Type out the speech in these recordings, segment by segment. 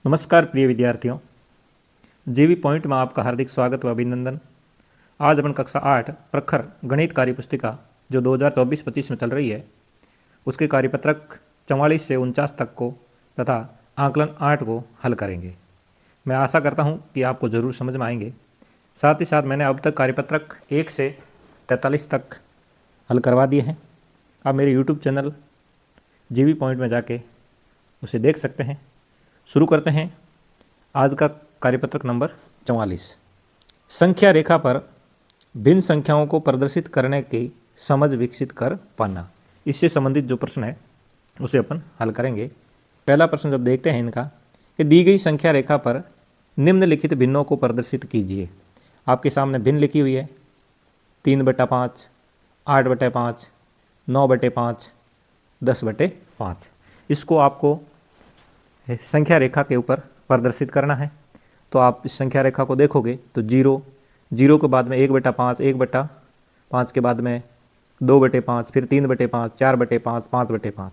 नमस्कार प्रिय विद्यार्थियों, जीवी पॉइंट में आपका हार्दिक स्वागत व अभिनंदन। आज अपन कक्षा 8 प्रखर गणित कार्यपुस्तिका जो 2024-25 में चल रही है उसके कार्यपत्रक 44 से 49 तक को तथा आकलन 8 को हल करेंगे। मैं आशा करता हूं कि आपको ज़रूर समझ में आएंगे। साथ ही साथ मैंने अब तक कार्यपत्रक 1 से 43 तक हल करवा दिए हैं। आप मेरे यूट्यूब चैनल जीवी पॉइंट में जाके उसे देख सकते हैं। शुरू करते हैं आज का कार्यपत्रक नंबर 44। संख्या रेखा पर भिन्न संख्याओं को प्रदर्शित करने की समझ विकसित कर पाना। इससे संबंधित जो प्रश्न है उसे अपन हल करेंगे। पहला प्रश्न जब देखते हैं इनका कि दी गई संख्या रेखा पर निम्नलिखित भिन्नों को प्रदर्शित कीजिए। आपके सामने भिन्न लिखी हुई है 3/5, 8/5, 9/5, 10/5। इसको आपको संख्या रेखा के ऊपर प्रदर्शित करना है। तो आप इस संख्या रेखा को देखोगे तो 0 के बाद में 1/5, 1/5 के बाद में 2/5, फिर 3/5, 4/5, 5/5।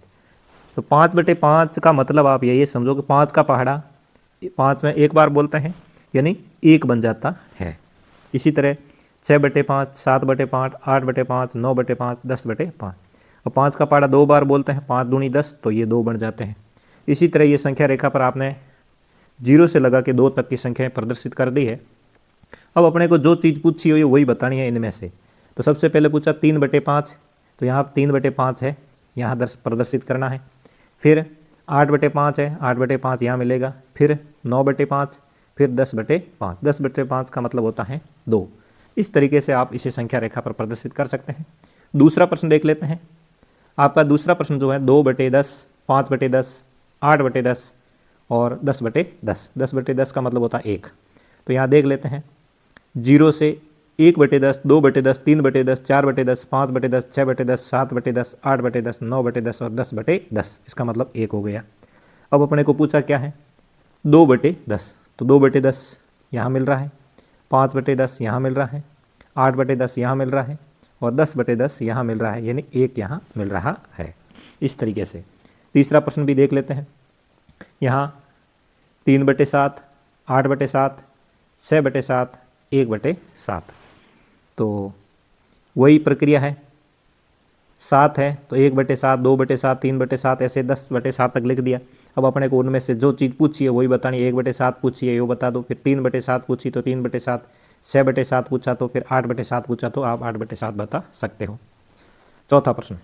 तो 5/5 का मतलब आप ये समझो कि 5 का पहाड़ा 5 में एक बार बोलते हैं यानी 1 बन जाता है। इसी तरह 6/5, 7/5, 8/5, 9/5, 10/5 और 5 का पहाड़ा 2 बार बोलते हैं, 5 दूनी 10 तो ये 2 बन जाते हैं। इसी तरह ये संख्या रेखा पर आपने 0 से लगा के 2 तक की संख्याएं प्रदर्शित कर दी है। अब अपने को जो चीज़ पूछी हुई है वही बतानी है इनमें से। तो सबसे पहले पूछा 3/5, तो यहाँ 3/5 है, यहाँ प्रदर्शित करना है। फिर 8/5 है, 8/5 यहाँ मिलेगा। फिर 9/5, फिर 10/5। 10/5 का मतलब होता है 2। इस तरीके से आप इसे संख्या रेखा पर प्रदर्शित कर सकते हैं। दूसरा प्रश्न देख लेते हैं। आपका दूसरा प्रश्न जो है 2/10, 5/10, 8/10 और 10/10। 10/10 का मतलब होता है 1। तो यहाँ देख लेते हैं 0 से 1/10, 2/10, 3/10, 4/10, 5/10, 6/10, 7/10, 8/10, 9/10 और 10/10। इसका मतलब 1 हो गया। अब अपने को पूछा क्या है 2/10। तो 2/10 यहाँ मिल रहा है, 5/10 यहाँ मिल रहा है, 8/10 यहाँ मिल रहा है और 10/10 यहाँ मिल रहा है, यानी 1 यहाँ मिल रहा है। इस तरीके से तीसरा प्रश्न भी देख लेते हैं। यहाँ 3/7, 8/7, 6/7, 1/7। तो वही प्रक्रिया है। 7 है तो 1/7, 2/7, 3/7 ऐसे 10/7 तक लिख दिया। अब अपने को उनमें से जो चीज़ पूछी है वही बतानी है। 1/7 पूछी है वो बता दो, फिर 3/7 पूछी तो 3/7, 6/7 पूछा तो फिर 8/7 पूछा तो आप 8/7 बता सकते हो। चौथा प्रश्न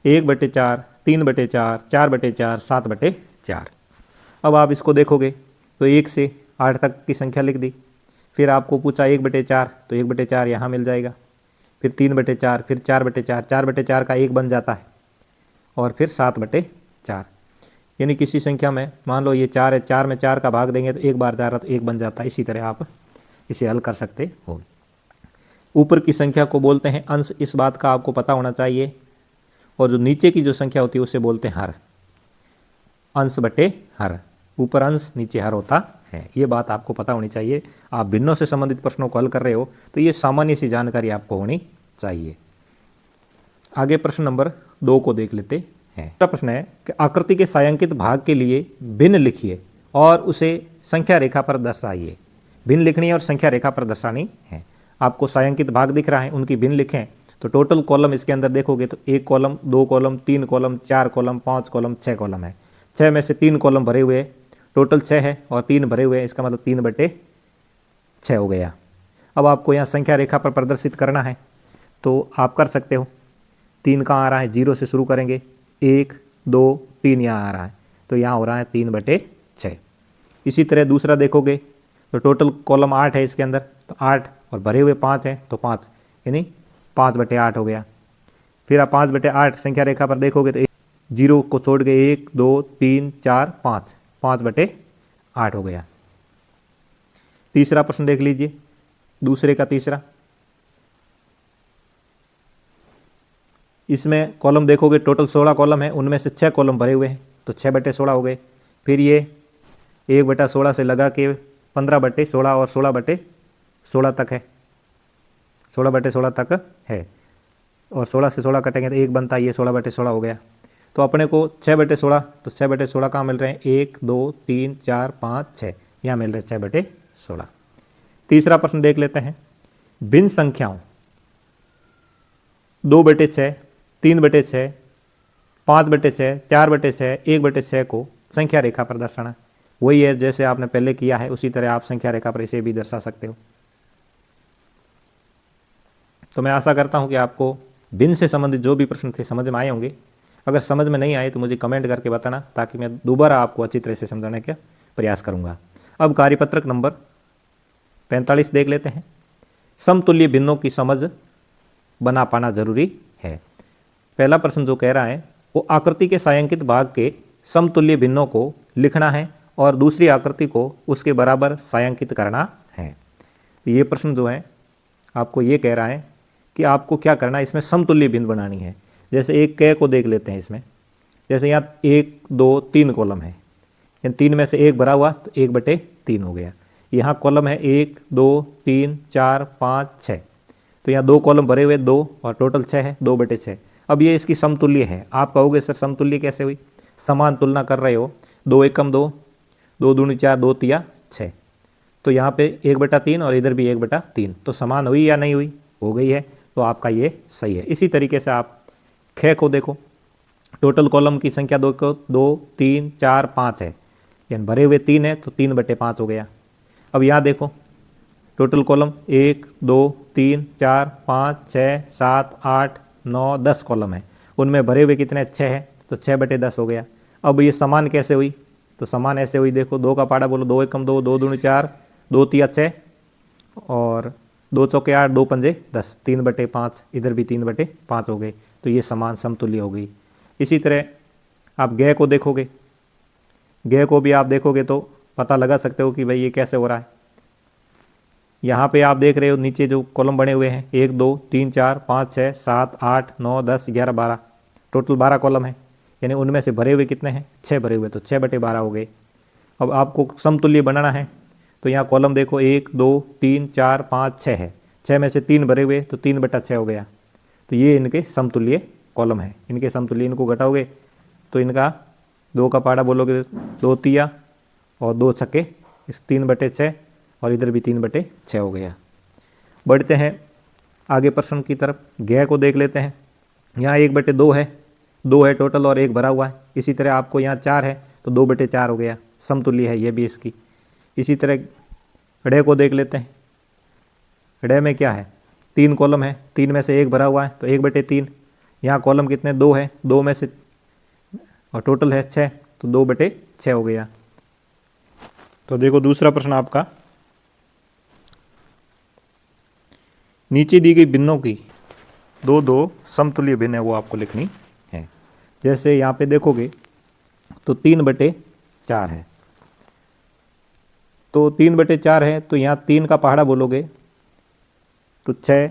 1/4, 3/4, 4/4, 7/4। अब आप इसको देखोगे तो 1 से 8 तक की संख्या लिख दी। फिर आपको पूछा 1/4, तो 1/4 यहाँ मिल जाएगा। फिर 3/4, फिर 4/4, 4/4 का 1 बन जाता है और फिर 7/4। यानी किसी संख्या में मान लो ये 4 है, 4 में 4 का भाग देंगे तो 1 बार जा रहा तो 1 बन जाता है। इसी तरह आप इसे हल कर सकते हो। ऊपर की संख्या को बोलते हैं अंश, इस बात का आपको पता होना चाहिए। और जो नीचे की जो संख्या होती है उसे बोलते हैं हर। अंश बटे हर, ऊपर अंश नीचे हर होता है, ये बात आपको पता होनी चाहिए। आप भिन्नों से संबंधित प्रश्नों को हल कर रहे हो तो ये सामान्य सी जानकारी आपको होनी चाहिए। आगे प्रश्न नंबर 2 को देख लेते हैं। दूसरा प्रश्न है कि आकृति के छायांकित भाग के लिए भिन्न लिखिए और उसे संख्या रेखा पर दर्शाइए। भिन्न लिखनी है और संख्या रेखा पर दर्शानी है। आपको छायांकित भाग दिख रहा है, उनकी भिन्न लिखें। तो टोटल कॉलम इसके अंदर देखोगे तो 1 column, 2 column, 3 column, 4 column, 5 column, 6 column है। 6 में से 3 कॉलम भरे हुए, टोटल 6 है और 3 भरे हुए हैं, इसका मतलब 3/6 हो गया। अब आपको यहाँ संख्या रेखा पर प्रदर्शित करना है तो आप कर सकते हो। 3 कहाँ आ रहा है, 0 से शुरू करेंगे, 1, 2, 3 यहाँ आ रहा है तो यहाँ हो रहा है 3/6। इसी तरह दूसरा देखोगे तो टोटल कॉलम 8 है इसके अंदर, तो 8 और भरे हुए 5 हैं तो 5 यानी 5/8 हो गया। फिर आप 5/8 संख्या रेखा पर देखोगे तो 0 को छोड़ के 1, 2, 3, 4, 5, 5/8 हो गया। तीसरा प्रश्न देख लीजिए, दूसरे का तीसरा। इसमें कॉलम देखोगे टोटल 16 कॉलम है, उनमें से 6 कॉलम भरे हुए हैं तो 6/16 हो गए। फिर ये 1/16 से लगा के 15/16 और 16/16 तक है, 16/16 तक है और 16 से 16 कटेंगे तो 1 बनता है, ये 16/16 हो गया। तो अपने को 6/16, तो 6/16 कहाँ मिल रहे हैं? 1 2 3 4 5 6, यहाँ मिल रहे 6/16। तीसरा प्रश्न देख लेते हैं। भिन्न संख्याओं 2/6, 3/6, 5/6, 4/6, 1/6 को संख्या रेखा पर दर्शाना। वही है जैसे आपने पहले किया है, उसी तरह आप संख्या रेखा पर इसे भी दर्शा सकते हो। तो मैं आशा करता हूं कि आपको भिन्न से संबंधित जो भी प्रश्न थे समझ में आए होंगे। अगर समझ में नहीं आए तो मुझे कमेंट करके बताना, ताकि मैं दोबारा आपको अच्छी तरह से समझाने का प्रयास करूंगा। अब कार्यपत्रक नंबर 45 देख लेते हैं। समतुल्य भिन्नों की समझ बना पाना जरूरी है। पहला प्रश्न जो कह रहा है वो आकृति के छायांकित भाग के समतुल्य भिन्नों को लिखना है और दूसरी आकृति को उसके बराबर छायांकित करना है। ये प्रश्न जो है आपको ये कह रहा है कि आपको क्या करना है, इसमें समतुल्य भिन्न बनानी है। जैसे एक क को देख लेते हैं इसमें। जैसे यहाँ 1 2 3 कॉलम है, इन 3 में से एक भरा हुआ तो 1/3 हो गया। यहाँ कॉलम है 1 2 3 4 5 6, तो यहाँ 2 कॉलम भरे हुए 2 और टोटल 6 है, 2/6। अब ये इसकी समतुल्य है। आप कहोगे सर समतुल्य कैसे हुई? समान तुलना कर रहे हो, 2 एकम 2, 2 दूनी 4, 2 तिया 6, तो यहाँ पे 1/3 और इधर भी 1/3, तो समान हुई या नहीं हुई? हो गई है, तो आपका ये सही है। इसी तरीके से आप ख को देखो, टोटल कॉलम की संख्या 2 3 4 5 है, यानी भरे हुए 3 है तो 3/5 हो गया। अब यहाँ देखो टोटल कॉलम 1 2 3 4 5 6 7 8 9 10 कॉलम है, उनमें भरे हुए कितने? 6 है, तो 6/10 हो गया। अब ये समान कैसे हुई? तो समान ऐसे हुई, देखो 2 का पाड़ा बोलो, 2 एकम 2, 2 दूनी 4, 2 तिया 6 और 2 चौके 8, 2 पंजे 10, 3/5, इधर भी 3/5 हो गए, तो ये समान समतुल्य हो गई। इसी तरह आप ग को देखोगे, ग को भी आप देखोगे तो पता लगा सकते हो कि भाई ये कैसे हो रहा है। यहाँ पे आप देख रहे हो नीचे जो कॉलम बने हुए हैं 1 2 3 4 5 6 7 8 9 10 11 12, टोटल 12 कॉलम है, यानी उनमें से भरे हुए कितने हैं? 6 भरे हुए, तो 6/12 हो गए। अब आपको समतुल्य बनाना है, तो यहाँ कॉलम देखो 1 2 3 4 5 6 है, 6 में से 3 भरे हुए तो 3/6 हो गया। तो ये इनके समतुल्य कॉलम है। इनके समतुल्य, इनको घटाओगे तो इनका 2 का पाड़ा बोलोगे 2 तिया और 2 छक्के, इस 3/6 और इधर भी 3/6 हो गया। बढ़ते हैं आगे प्रश्न की तरफ। ग को देख लेते हैं। यहाँ 1/2 है, 2 है टोटल और 1 भरा हुआ है। इसी तरह आपको यहाँ 4 है तो 2/4 हो गया, समतुल्य है ये भी इसकी। इसी तरह ड़ को देख लेते हैं। ड़ में क्या है? 3 कॉलम है, 3 में से 1 भरा हुआ है तो 1/3। यहाँ कॉलम कितने? 2 है, 2 में से और टोटल है 6, तो 2/6 हो गया। तो देखो दूसरा प्रश्न आपका, नीचे दी गई भिन्नों की 2 समतुल्य भिन्न है वो आपको लिखनी है। जैसे यहाँ पे देखोगे तो 3/4 है, तो 3/4 है तो यहाँ 3 का पहाड़ा बोलोगे तो 6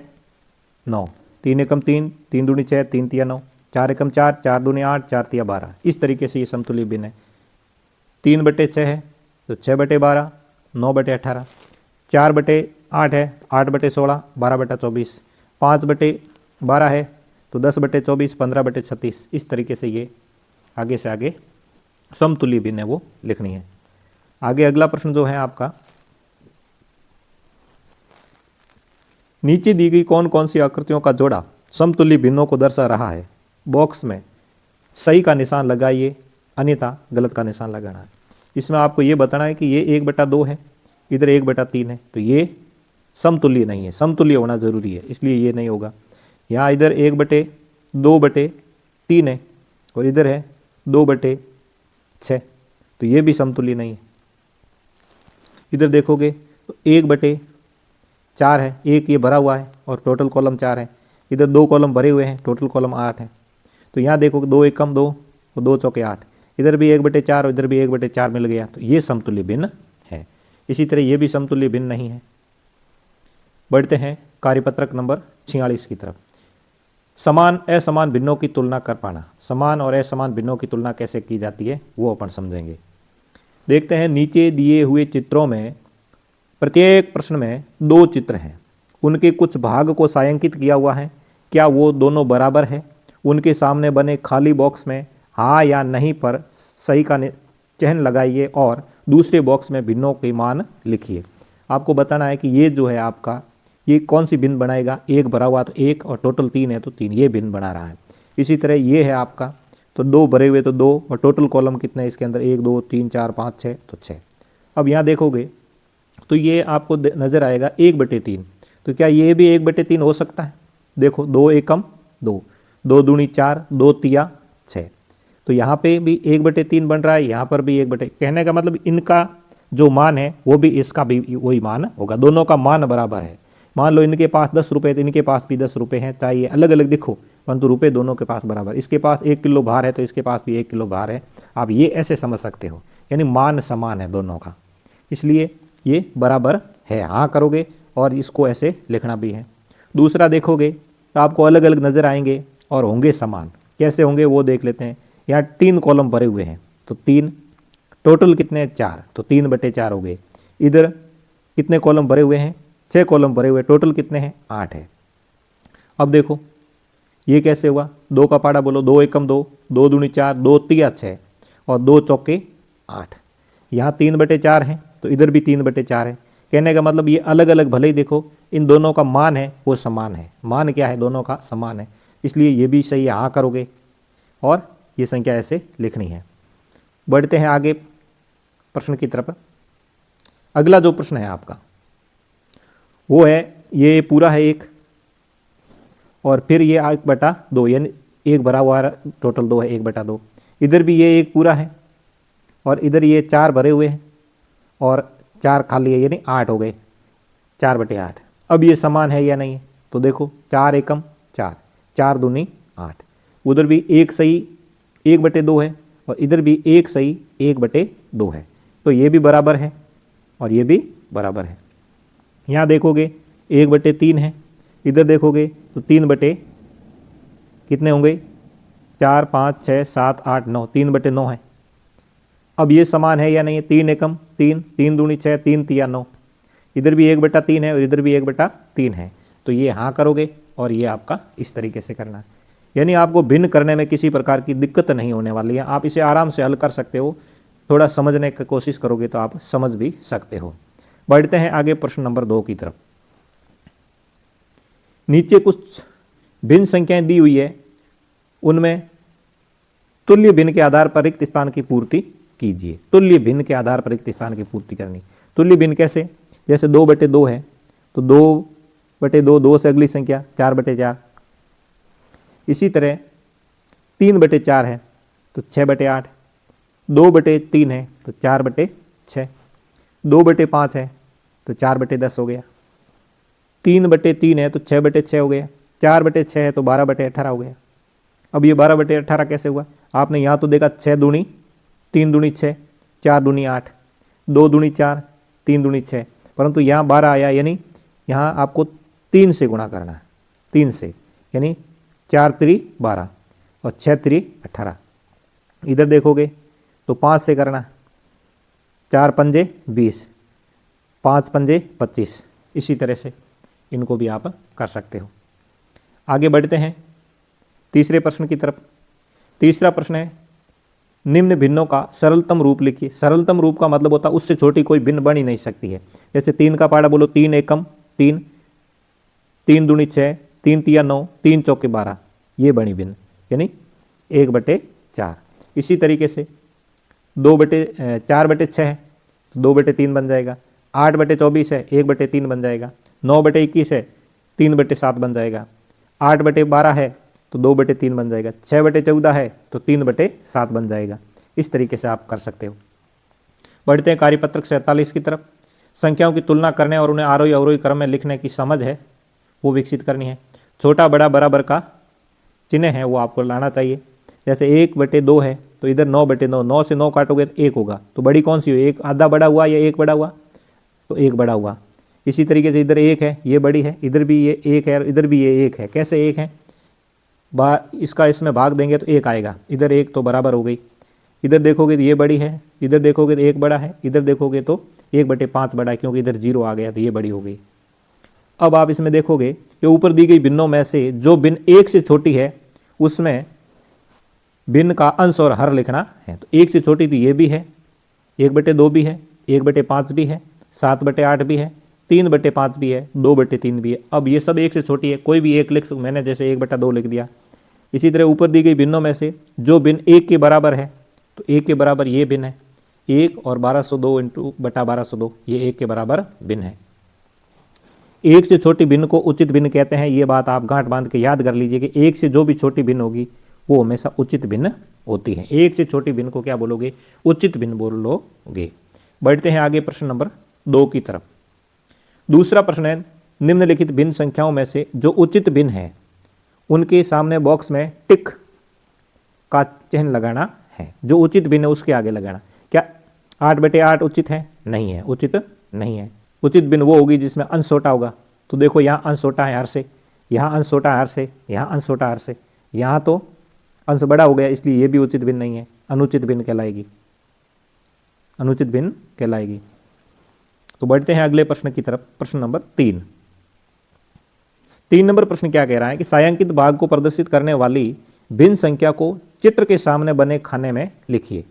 9, 3 एकम 3, 3 दूनी 6, 3 तिया 9, 4 एकम 4, 4 दूनी 8, 4 तिया 12। इस तरीके से ये समतुल्य भिन्न है। 3/6 है तो 6/12, 9/18, 4/8 है 8/16, 12/24, 5/12 है तो 10/24, 15/36। इस तरीके से ये आगे से आगे समतुल्य भिन्न है वो लिखनी है। आगे अगला प्रश्न जो है आपका, नीचे दी गई कौन कौन सी आकृतियों का जोड़ा समतुल्य भिन्नों को दर्शा रहा है? बॉक्स में सही का निशान लगाइए, अन्यथा गलत का निशान लगाना है। इसमें आपको ये बताना है कि ये 1/2 है, इधर 1/3 है, तो ये समतुल्य नहीं है। समतुल्य होना जरूरी है, इसलिए ये नहीं होगा। यहाँ इधर 1/2/3 है और इधर है 2/6, तो ये भी समतुल्य नहीं है। इधर देखोगे तो 1/4 है, एक ये भरा हुआ है और टोटल कॉलम 4 है, इधर 2 कॉलम भरे हुए हैं, टोटल कॉलम 8 है। तो यहाँ देखोगे 2 एकम 2 और 2 चौके 8, इधर भी 1/4 और इधर भी 1/4 मिल गया, तो ये समतुल्य भिन्न है। इसी तरह ये भी समतुल्य भिन्न नहीं है। बढ़ते हैं कार्यपत्रक नंबर 46 की तरफ। समान असमान भिन्नों की तुलना कर पाना। समान और असमान भिन्नों की तुलना कैसे की जाती है वो अपन समझेंगे। देखते हैं, नीचे दिए हुए चित्रों में प्रत्येक प्रश्न में 2 चित्र हैं, उनके कुछ भाग को छायांकित किया हुआ है, क्या वो दोनों बराबर है? उनके सामने बने खाली बॉक्स में हाँ या नहीं पर सही का चिन्ह लगाइए और दूसरे बॉक्स में भिन्नों के मान लिखिए। आपको बताना है कि ये जो है आपका, ये कौन सी भिन्न बनाएगा, एक भरा हुआ तो एक और टोटल 3 है तो 3, ये भिन्न बना रहा है। इसी तरह ये है आपका, तो 2 भरे हुए तो 2 और टोटल कॉलम कितने हैं इसके अंदर, 1 2 3 4 5 6 तो 6। अब यहाँ देखोगे तो ये आपको नज़र आएगा 1/3। तो क्या ये भी 1/3 हो सकता है? देखो 2 एकम 2, 2 दूनी 4, 2 तिया 6। तो यहाँ पे भी 1/3 बन रहा है, यहाँ पर भी 1/, कहने का मतलब इनका जो मान है वो भी इसका भी वही मान होगा, दोनों का मान बराबर है। मान लो इनके पास 10 रुपये तो इनके पास भी 10 रुपये हैं, चाहे ये अलग अलग दिखो परंतु रुपये दोनों के पास बराबर। इसके पास 1 किलो भार है तो इसके पास भी 1 किलो भार है। आप ये ऐसे समझ सकते हो, यानी मान समान है दोनों का, इसलिए ये बराबर है। हाँ करोगे और इसको ऐसे लिखना भी है। दूसरा देखोगे तो आपको अलग अलग नज़र आएंगे और होंगे समान। कैसे होंगे वो देख लेते हैं। यहाँ 3 कॉलम भरे हुए हैं तो 3, टोटल कितने हैं 4, तो 3/4 हो गए। इधर कितने कॉलम भरे हुए हैं, 6 कॉलम भरे हुए, टोटल कितने हैं 8 है। अब देखो ये कैसे हुआ, 2 का पाड़ा बोलो, 2 एकम 2, 2 दूनी 4, 2 तिया 6 और 2 चौके 8। यहाँ 3/4 है तो इधर भी 3/4 है। कहने का मतलब ये अलग अलग, भले ही देखो इन दोनों का मान है वो समान है। मान क्या है, दोनों का समान है, इसलिए ये भी सही है। हाँ करोगे और ये संख्या ऐसे लिखनी है। बढ़ते हैं आगे प्रश्न की तरफ। अगला जो प्रश्न है आपका वो है, ये पूरा है 1 और फिर ये 1/2, यानी 1 भरा हुआ टोटल 2 है, 1/2। इधर भी ये 1 पूरा है और इधर ये 4 भरे हुए हैं और 4 खाली है, यानी 8 हो गए, 4/8। अब ये समान है या नहीं, तो देखो 4 एकम 4, 4 दूनी 8। उधर भी 1 सही 1/2 है और इधर भी 1 सही 1/2 है, तो ये भी बराबर है और ये भी बराबर है। यहाँ देखोगे 1/3 है, इधर देखोगे तो 3 कितने होंगे, 4 5 6 7 8 9, 3/9 है। अब ये समान है या नहीं, 3 एकम 3, 3 दूनी 6, 3 तिया 9। इधर भी 1/3 है और इधर भी 1/3 है, तो ये हाँ करोगे और ये आपका इस तरीके से करना है। यानी आपको भिन्न करने में किसी प्रकार की दिक्कत नहीं होने वाली है, आप इसे आराम से हल कर सकते हो। थोड़ा समझने की कोशिश करोगे तो आप समझ भी सकते हो। बढ़ते हैं आगे प्रश्न नंबर 2 की तरफ। नीचे कुछ भिन्न संख्याएं दी हुई है, उनमें तुल्य भिन्न के आधार पर रिक्त स्थान की पूर्ति कीजिए। तुल्य भिन्न के आधार पर रिक्त स्थान की पूर्ति करनी। तुल्य भिन्न कैसे, जैसे 2/2 है तो 2/2, 2 से अगली संख्या 4/4। इसी तरह 3/4 है तो 6/8, 2/3 है तो 4/6, 2/5 है तो 4/10 हो गया, 3/3 है तो 6/6 हो गया, 4/6 है तो 12/18 हो गया। अब ये 12/18 कैसे हुआ, आपने यहाँ तो देखा 6 दूनी 3 दूनी 6, 4 दूनी 8, 2 दूनी 4, 3 दूनी 6, परंतु यहाँ 12 आया, यानी यहाँ आपको 3 से गुणा करना है, 3 से, यानी 4 3 12 और 6 3 18। इधर देखोगे तो 5 से करना, 4 पंजे 20, 5 पंजे 25। इसी तरह से इनको भी आप कर सकते हो। आगे बढ़ते हैं तीसरे प्रश्न की तरफ। तीसरा प्रश्न है, निम्न भिन्नों का सरलतम रूप लिखिए। सरलतम रूप का मतलब होता है उससे छोटी कोई भिन्न बन ही नहीं सकती है। जैसे 3 का पाड़ा बोलो, 3 एकम 3, 3 दूनी 6, 3 तिया 9, 3 चौके 12, ये बनी भिन्न, यानी 1/4। इसी तरीके से 4/6 है तो 2/3 बन जाएगा, 8/24 है 1/3 बन जाएगा, 9/21 है 3/7 बन जाएगा, 8/12 है तो 2/3 बन जाएगा, 6/14 है तो 3/7 बन जाएगा। इस तरीके से आप कर सकते हो। बढ़ते हैं कार्यपत्रक 47 की तरफ। संख्याओं की तुलना करने और उन्हें आरोही अवरोही क्रम में लिखने की समझ है वो विकसित करनी है। छोटा बड़ा बराबर का चिन्ह है वो आपको लाना चाहिए। जैसे 1/2 है तो इधर 9/9, 9 से 9 काटोगे तो 1 होगा, तो बड़ी कौन सी हुई, एक आधा बड़ा हुआ या 1 बड़ा हुआ, तो 1 बड़ा हुआ। इसी तरीके से इधर 1 है, ये बड़ी है, इधर भी ये 1 है और इधर भी ये 1 है। कैसे 1 है, इसका इसमें भाग देंगे तो 1 आएगा, इधर 1 तो बराबर हो गई। इधर देखोगे तो ये बड़ी है, इधर देखोगे तो 1 बड़ा है, इधर देखोगे तो 1/5 बड़ा है, क्योंकि इधर 0 आ गया तो ये बड़ी हो गई। अब आप इसमें देखोगे कि ऊपर दी गई भिन्नों में से जो भिन्न 1 से छोटी है उसमें भिन्न का अंश और हर लिखना है। तो 1 से छोटी तो ये भी है, 1/2 भी है, 1/5 भी है, 7/8 भी है, 3/5 भी है, 2/3 भी है। अब ये सब 1 से छोटी है, कोई भी एक लिख सकते, मैंने जैसे 1/2 लिख दिया। इसी तरह ऊपर दी गई भिन्नों में से जो भिन्न 1 के बराबर है, तो 1 के बराबर ये भिन्न है, 1 और 1202 इंटू बटा 1202, ये 1 के बराबर भिन्न है। 1 से छोटी भिन्न को उचित भिन्न कहते हैं। ये बात आप गांठ बांध के याद कर लीजिए कि 1 से जो भी छोटी भिन्न होगी वो हमेशा उचित भिन्न होती है। 1 से छोटी भिन्न को क्या बोलोगे? उचित भिन्न बोलोगे। बढ़ते हैं आगे प्रश्न नंबर 2 की तरफ। दूसरा प्रश्न है, निम्नलिखित भिन्न संख्याओं में से जो उचित भिन्न है उनके सामने बॉक्स में टिक का चिन्ह लगाना है। जो उचित भिन्न है उसके आगे लगाना। क्या 8/8 उचित है? नहीं है, उचित नहीं है। उचित भिन्न वो होगी जिसमें अंश छोटा होगा। तो देखो यहाँ अंश छोटा है हर से, यहाँ अंश छोटा है हर से, यहाँ अंश छोटा हर से, यहाँ तो अंश बड़ा हो गया, इसलिए ये भी उचित भिन्न नहीं है, अनुचित भिन्न कहलाएगी, अनुचित भिन्न कहलाएगी। तो बढ़ते हैं अगले प्रश्न की तरफ। प्रश्न नंबर 3 नंबर प्रश्न क्या कह रहा है कि छायांकित भाग को प्रदर्शित करने वाली भिन्न संख्या को चित्र के सामने बने खाने में लिखिए।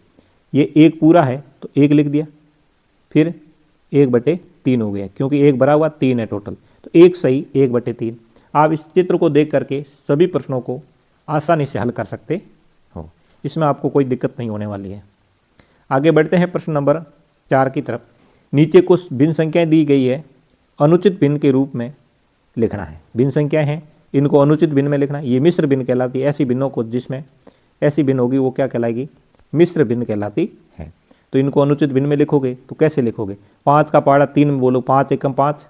ये 1 पूरा है तो 1 लिख दिया, फिर 1/3 हो गया, क्योंकि 1 भरा हुआ 3 है टोटल, तो 1 सही 1/3। आप इस चित्र को देख करके सभी प्रश्नों को आसानी से हल कर सकते हो, इसमें आपको कोई दिक्कत नहीं होने वाली है। आगे बढ़ते हैं प्रश्न नंबर 4 की तरफ। नीचे कुछ भिन्न संख्याएं दी गई है, अनुचित भिन्न के रूप में लिखना है। भिन्न संख्याएं हैं, इनको अनुचित भिन्न में लिखना है। ये मिश्र भिन्न कहलाती है। ऐसी भिन्नों को जिसमें ऐसी भिन्न होगी वो क्या कहलाएगी? मिश्र भिन्न कहलाती है। तो इनको अनुचित भिन्न में लिखोगे तो कैसे लिखोगे? 5 का पहाड़ा 3 में बोलो, 5 एकम 5,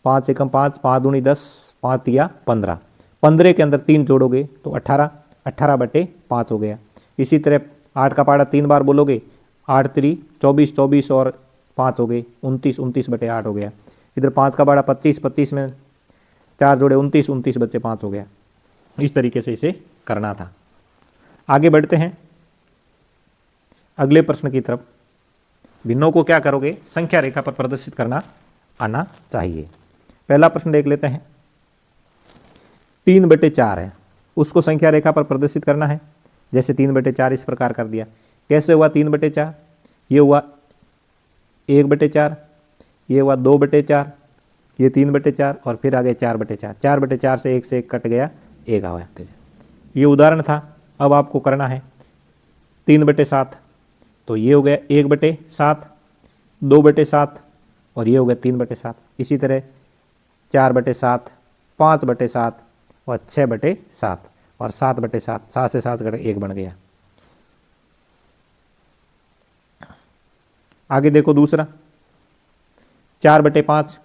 5 एकम 5, 5 दूनी 10, 5 या 15, 15 के अंदर 3 जोड़ोगे तो 18, 18/5 हो गया। इसी तरह 8 का पहाड़ा 3 बार बोलोगे, 8 3 24, 24 और 5 हो गए 29, 29/8 हो गया। इधर 5 का पहाड़ा 25, 25 में 4 जोड़े 29, 29/5 हो गया। इस तरीके से इसे करना था। आगे बढ़ते हैं अगले प्रश्न की तरफ। भिन्नों को क्या करोगे? संख्या रेखा पर प्रदर्शित करना आना चाहिए। पहला प्रश्न देख लेते हैं। 3/4 है, उसको संख्या रेखा पर प्रदर्शित करना है। जैसे 3/4 इस प्रकार कर दिया। कैसे हुआ 3/4? ये हुआ 1/4, ये हुआ 2/4, ये 3/4 और फिर आ गए 4/4। 4/4 से 1 कट गया, 1 आया। ये उदाहरण था। अब आपको करना है 3/7, तो ये हो गया 1/7, 2/7 और ये हो गया 3/7। इसी तरह 4/7, 5/7 और 6/7 और 7/7, 7 से 7 घटे 1 बन गया। आगे देखो दूसरा 4/5,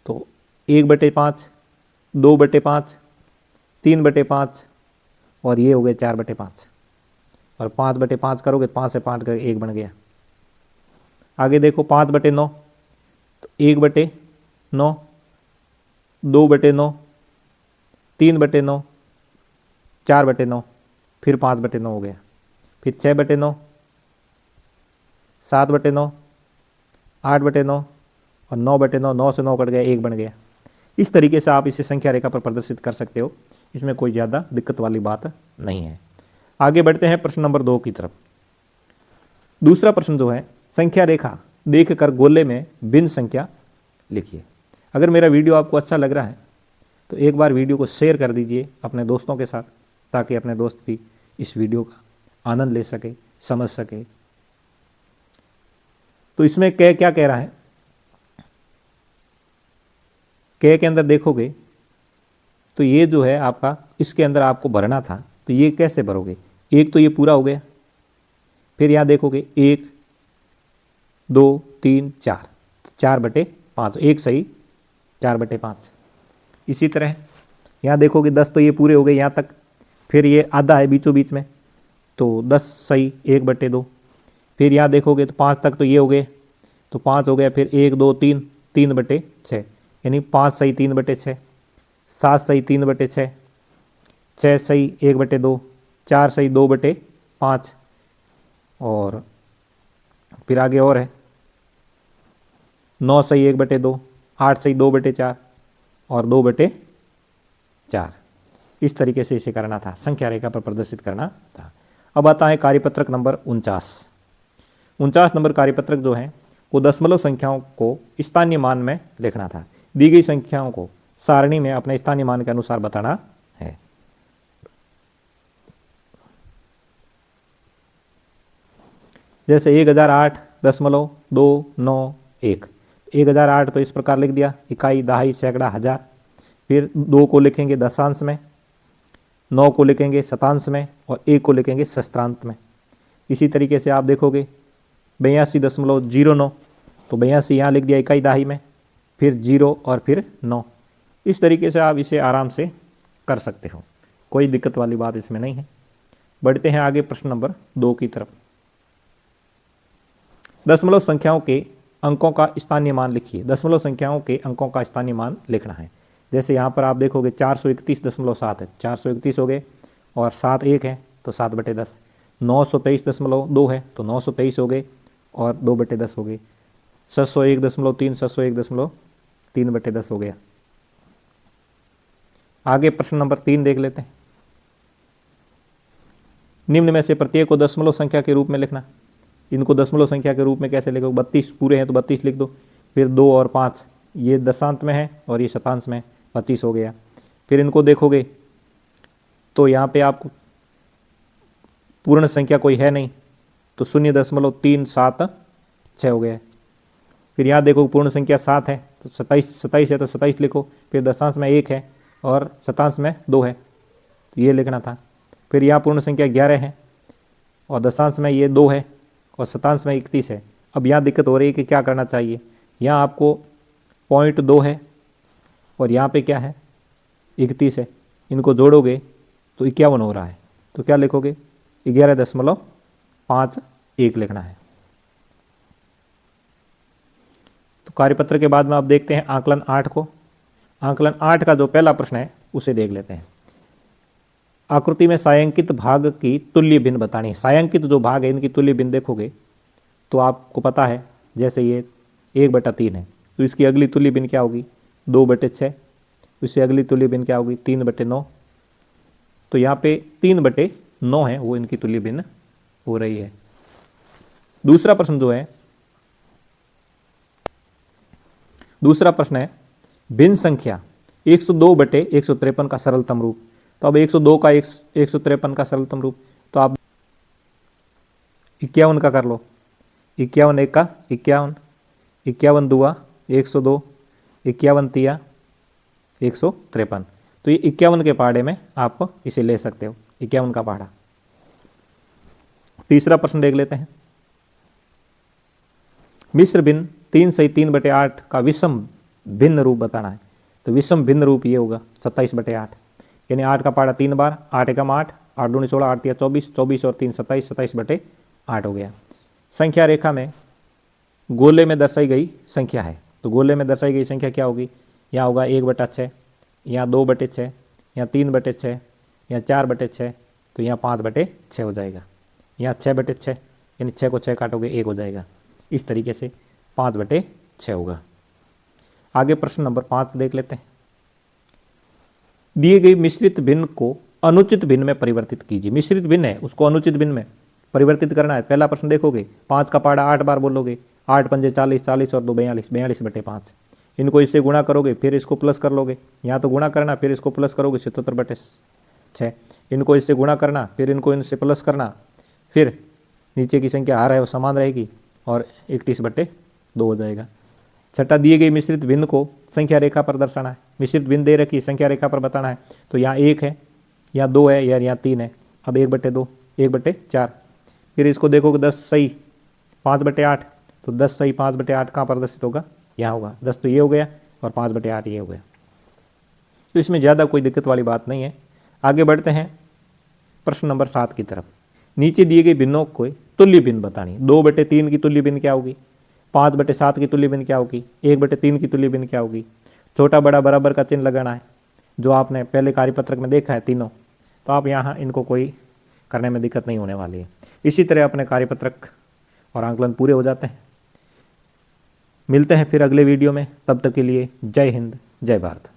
तो 1/5, 2/5, 3/5 और ये हो गए 4/5 और 5/5 करोगे 5 से 5 करके 1 बन गया। आगे देखो 5/9, तो 1/9, 2/9, 3/9, 4/9, फिर 5/9 हो गया, फिर 6/9, 7/9, 8/9 और 9/9, 9 से 9 कट गया, 1 बन गया। इस तरीके से आप इसे संख्या रेखा पर प्रदर्शित कर सकते हो, इसमें कोई ज़्यादा दिक्कत वाली बात नहीं है। आगे बढ़ते हैं प्रश्न नंबर 2 की तरफ। दूसरा प्रश्न जो है, संख्या रेखा देखकर गोले में भिन्न संख्या लिखिए। अगर मेरा वीडियो आपको अच्छा लग रहा है तो एक बार वीडियो को शेयर कर दीजिए अपने दोस्तों के साथ, ताकि अपने दोस्त भी इस वीडियो का आनंद ले सके, समझ सके। तो इसमें क्या कह रहा है? के अंदर देखोगे तो ये जो है आपका, इसके अंदर आपको भरना था, तो ये कैसे भरोगे? एक तो ये पूरा हो गया, फिर यहाँ देखोगे 1 2 3 4, 4/5, 1 सही 4/5। इसी तरह यहाँ देखोगे 10, तो ये पूरे हो गए यहाँ तक, फिर ये आधा है बीचों बीच में, तो 10 सही 1/2। फिर यहाँ देखोगे तो 5 तक, तो ये हो गए, तो 5 हो गया, फिर 1 2 3, 3/6, यानी 5 सही 3/6, 7 सही 3/6, 6 सही 1/2, 4 सही 2/5 और फिर आगे और है 9 सही 1/2, 8 सही 2/4 और 2/4। इस तरीके से इसे करना था, संख्या रेखा पर प्रदर्शित करना था। अब आता है कार्यपत्रक नंबर 49 नंबर कार्यपत्रक जो है वो दशमलव संख्याओं को स्थानीय मान में लिखना था। दी गई संख्याओं को सारणी में अपने स्थानीय मान के अनुसार बताना है। जैसे 1008.291, 1008 तो इस प्रकार लिख दिया, इकाई, दहाई, सैकड़ा, हजार। फिर 2 को लिखेंगे दशांश में, 9 को लिखेंगे शतांश में और 1 को लिखेंगे सहस्त्रांत में। इसी तरीके से आप देखोगे 82.09, तो 82 यहाँ लिख दिया इकाई दहाई में, फिर 0 और फिर 9। इस तरीके से आप इसे आराम से कर सकते हो, कोई दिक्कत वाली बात इसमें नहीं है। बढ़ते हैं आगे प्रश्न नंबर 2 की तरफ। दशमलव संख्याओं के अंकों का स्थानीय मान लिखिए। दशमलव संख्याओं के अंकों का स्थानीय मान लिखना है। जैसे यहाँ पर आप देखोगे 431.7 है, 431 हो गए, और 7 1 है तो 7/10। 923.2 है तो 923 हो गए और 2/10 हो गए। 701.3, 701.3/10 हो गया। आगे प्रश्न नंबर 3 देख लेते हैं। निम्न में से प्रत्येक को दशमलव संख्या के रूप में लिखना। इनको दशमलव संख्या के रूप में कैसे लिखोगे? 32 पूरे हैं तो 32 लिख दो, फिर 2 और 5 ये दशांश में है और ये शतांश में, 25 हो गया। फिर इनको देखोगे तो यहाँ पे आपको पूर्ण संख्या कोई है नहीं तो 0.376 हो गया। फिर यहाँ देखो पूर्ण संख्या 7 है तो 27 है तो 27 लिखो, फिर दशांश में 1 है और शतांश में 2 है तो ये लिखना था। फिर यहाँ पूर्ण संख्या 11 है और दशांश में ये 2 है और शतांश में 31 है। अब यहाँ दिक्कत हो रही है कि क्या करना चाहिए। यहाँ आपको 0.2 है और यहाँ पे क्या है 31 है, इनको जोड़ोगे तो 51 हो रहा है, तो क्या लिखोगे? 11.51 लिखना है। तो कार्यपत्र के बाद में आप देखते हैं आकलन 8 को। आकलन 8 का जो पहला प्रश्न है उसे देख लेते हैं। आकृति में छायांकित भाग की तुल्य भिन्न बतानी है। छायांकित जो भाग है इनकी तुल्य भिन्न देखोगे तो आपको पता है, जैसे ये 1/3 है तो इसकी अगली तुल्य भिन्न क्या होगी? 2/6। इससे अगली तुल्य भिन्न क्या होगी? 3/9। तो यहाँ पे 3/9 है वो इनकी तुल्य भिन्न हो रही है। दूसरा प्रश्न जो है, दूसरा प्रश्न है भिन्न संख्या 102/153 का सरलतम रूप। तो अब 102 का 153 का सरलतम रूप, तो आप 51 का कर लो। 51 1 का 51, 51 2 102, 51 3 153। तो ये 51 के पहाड़े में आप इसे ले सकते हो, 51 का पहाड़ा। तीसरा प्रश्न देख लेते हैं। मिश्र भिन्न 3 सही 3/8 का विषम भिन्न रूप बताना है। तो विषम भिन्न रूप ये होगा 27/8, यानी 8 का पहाड़ा 3 बार, 8 एकम 8, 8 दूनी 16, 8 तिया 24, 24 और 3 27, 27/8 हो गया। संख्या रेखा में गोले में दर्शाई गई संख्या है, तो गोले में दर्शाई गई संख्या क्या होगी? यहाँ होगा 1/6, यहाँ 2/6, यहाँ 3/6, यहाँ 4/6, तो यहाँ 5/6 हो जाएगा। यहाँ 6/6, यानी 6 को 6 काटोगे 1 हो जाएगा। इस तरीके से 5/6 होगा। आगे प्रश्न नंबर 5 देख लेते हैं। दिए गई मिश्रित भिन्न को अनुचित भिन्न में परिवर्तित कीजिए। मिश्रित भिन्न है उसको अनुचित भिन्न में परिवर्तित करना है। पहला प्रश्न देखोगे 5 का पहाड़ा 8 बार बोलोगे, 8 पंजे 40, 40 और 2 42, 42/5। इनको इससे गुणा करोगे फिर इसको प्लस कर लोगे, यहाँ तो गुणा करना फिर इसको प्लस करोगे 77/6। इनको इससे गुणा करना फिर इनको इनसे प्लस करना, फिर नीचे की संख्या आ रहा है वो समान रहेगी और 31/2 हो जाएगा। छठा, दिए गई मिश्रित भिन्न को संख्या रेखा पर दर्शाना है। मिश्रित भिन्न दे रखी संख्या रेखा पर बताना है। तो यहाँ 1 है, यहाँ 2 है, या यहाँ 3 है। अब 1/2, 1/4। फिर इसको देखोगे 10 सही 5/8, तो 10 सही 5/8 कहाँ प्रदर्शित होगा? यहाँ होगा। 10 तो ये हो गया और 5/8 ये हो गया। तो इसमें ज़्यादा कोई दिक्कत वाली बात नहीं है। आगे बढ़ते हैं प्रश्न नंबर 7 की तरफ। नीचे दिए गए भिन्नों को तुल्य भिन्न बतानी है। 2/3 की तुल्य भिन्न क्या होगी? 5/7 की तुल्य भिन्न क्या होगी? 1/3 की तुल्य भिन्न क्या होगी? छोटा बड़ा बराबर का चिन्ह लगाना है, जो आपने पहले कार्यपत्रक में देखा है तीनों। तो आप यहाँ इनको कोई करने में दिक्कत नहीं होने वाली है। इसी तरह अपने कार्यपत्रक और आंकलन पूरे हो जाते हैं। मिलते हैं फिर अगले वीडियो में, तब तक के लिए जय हिंद, जय भारत।